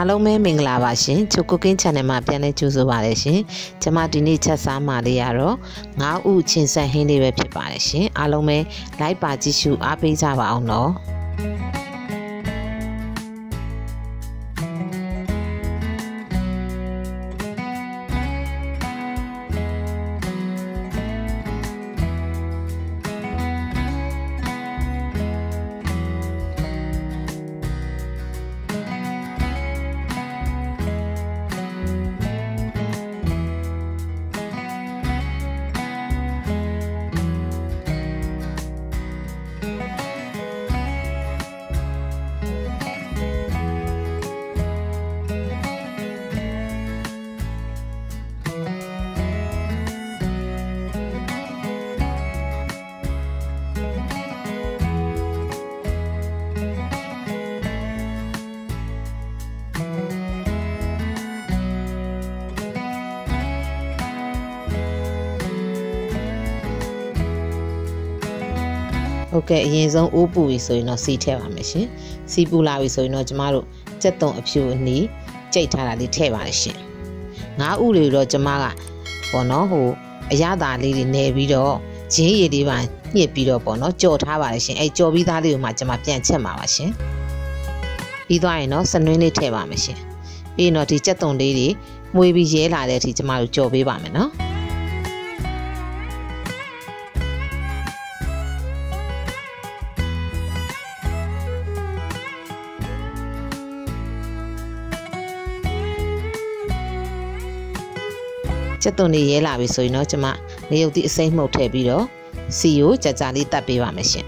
အားလုံးပဲမင်္ဂလာပါရှင်ချိုကုကင်း channel မှာပြန်လည်ကြိုဆိုပါရရှင်ကျွန်မဒီနေ့ချက်စားမှာလေးရတော့ငါးဥချင်းဆက်ဟင်းလေးပဲဖြစ်ပါတယ်ရှင်အားလုံးပဲ like ပါကြည့်ရှုအားပေးကြပါအောင်နော်ဟုတ်ကဲ့အရင်ဆုံးအိုးပူပြီဆိုရင်တော့စီထည့်ပါမယ်ရှင်စီပူလာပြီဆိုရင်တော့ကျမတို့ကြက်သွန်အဖြူအနီးကြိတ်ထားတာလေးထည့်ပါတယ်ရှင်ငါးဥတွေတော့ကျမကပေါ့နော်အရသာလေးတွေနေပြီးတော့ဂျင်းရည်လေးပါညှစ်ပြီးတော့ပေါ့နော်ကြော်ထားပါတယ်ရှင်အဲကြော်ပြီးသားလေးကိုမှကျမပြန်ချက်မှာပါရှင်ပြီးသွားရင်တော့စနွင်းလေးထည့်ပါမယ်ရှင်ပြီးရင်တော့ဒီကြက်သွန်လေးတွေမှုေးပြီးရဲလာတဲ့အထိကျမတို့ကြော်ပေးပါမယ်နော်ကျက်သွန်လေးရဲလာပြီဆိုရင်တော့ကျမငရုတ်သီးအစိမ်းမှုတ်ထည့်ပြီးတော့စီကိုကြာကြာလေးတက်ပေးပါမယ်ရှင်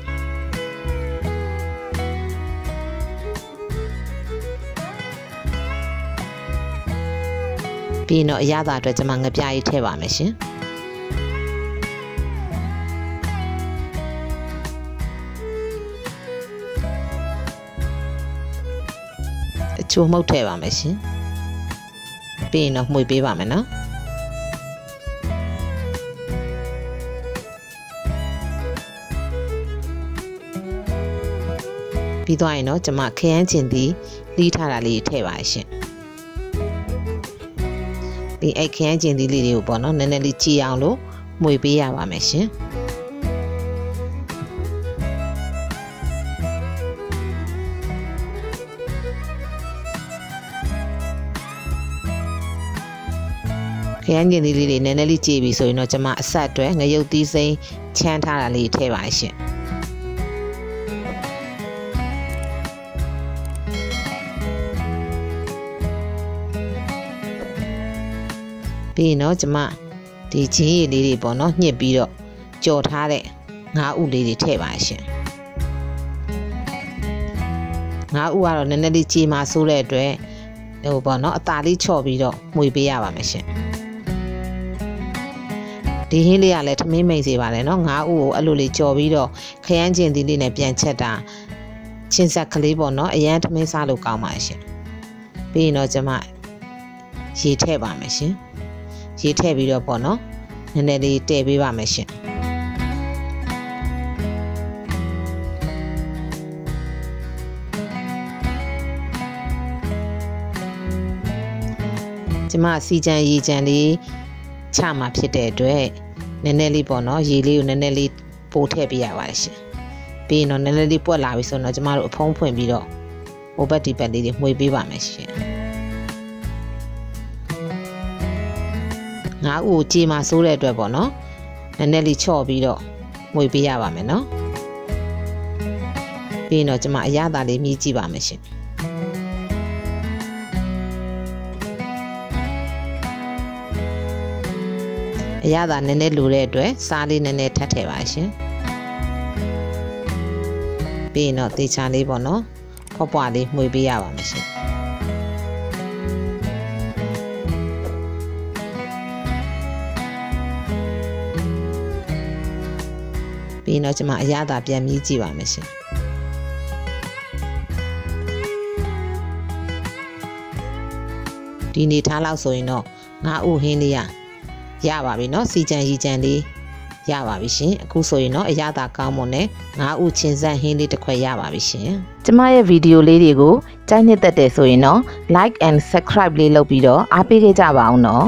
ပြီးတော့အရသာအတွက်ကျမငပြားရေးထည့်ပါမယ်ရှင်အချိုမှုတ်ထည့်ပါမယ်ရှင်ပြီးရင်တော့မှုေးပေးပါမယ်နော်ပြီးသွားရင်တော့ကျမခရမ်းချင်သည်လီးထားတာလေးထည့်ပါရှင်ပြီးအဲ့ခရမ်းချင်သည်လေးတွေကိုပေါ့နော်နည်းနည်းလေးကြည်အောင်လို့မှုေးပေးရပါမယ်ရှင်ခရမ်းချင်သည်လေးတွေနည်းနည်းလေးကြည်ပြီဆိုရင်တော့ကျမအဆက်အတွက်ငရုတ်သီးစိမ်းချမ်းထားတာလေးထည့်ပါရှင်ပြီးရင်တော့ကျမဒီချင်းရည်လေးတွေပေါ့နော်ညှစ်ပြီးတော့ကြော်ထားတဲ့ငါးဥလေးတွေထည့်ပါရှင်ငါးဥကတော့နည်းနည်းလေးကြေမာဆိုးတဲ့အတွက်ပေါ့နော်အသာလေးချော့ပြီးတော့မှုေးပေးရပါမယ်ရှင်ဒီဟင်းလေးကလည်းထမင်းမိန်စေပါတယ်နော်ငါးဥကိုအဲ့လိုလေးကြော်ပြီးတော့ခရမ်းချင်သီးလေးနဲ့ပြန်ချက်တာချင်းဆက်ကလေးပေါ့နော်အရန်ထမင်းစားလို့ကောင်းပါရှင်ပြီးရင်တော့ကျမရေထည့်ပါမယ်ရှင်ရေထည့်ပြီးတော့ပေါ့နော်နည်းနည်းလေးတည်ပေးပါမယ်ရှင်ကျမစီကြံရေကြံလေးချမှာဖြစ်တဲ့အတွက်နည်းနည်းလေးပေါ့နော်ရေလေးကိုနည်းနည်းလေးပို့ထည့်ပေးရပါတယ်ရှင်ပြီးရင်တော့နည်းနည်းလေးပွက်လာပြီဆိုတော့ကျမတို့အဖုံးဖွင့်ပြီးတော့ဟိုဘက်ဒီဘက်လေးတွေမှုေးပေးပါမယ်ရှင်ငါးဥကိုကြေမာဆိုးတဲ့အတွက်ပေါ့နော်နည်းနည်းလေးချော့ပြီးတော့မှုေးပေးရပါမယ်နော်ပြီးရင်တော့ကျမအရသာလေးမြည်ကြည့်ပါမယ်ရှင်အရသာနည်းနည်းလိုတဲ့အတွက်စားလေးနည်းနည်းထပ်ထည့်ပါရှင်ပြီးရင်တော့တေချာလေးပေါ့နော်ဖွားဖွားလေးမှုေးပေးရပါမယ်ရှင်ပြီးတော့ကျမအရသာပြန်မြည်ကြည့်ပါမယ်ရှင်ဒီနေထားလောက်ဆိုရင်တော့ငါးဥဟင်းလေးရပါပြီเนาะစီကြံရီကြံလေးရပါပြီရှင်အခုဆိုရင်တော့အရသာကောင်းမွန်နဲ့ငါးဥချင်းစက်ဟင်းလေးတစ်ခွက်ရပါပြီရှင်ကျမရဲ့ဗီဒီယိုလေးတွေကို ကြိုက်နှစ်သက်တယ်ဆိုရင်တော့ like and subscribe လေးလုပ်ပြီးတော့အားပေးခဲ့ကြပါအောင်နော်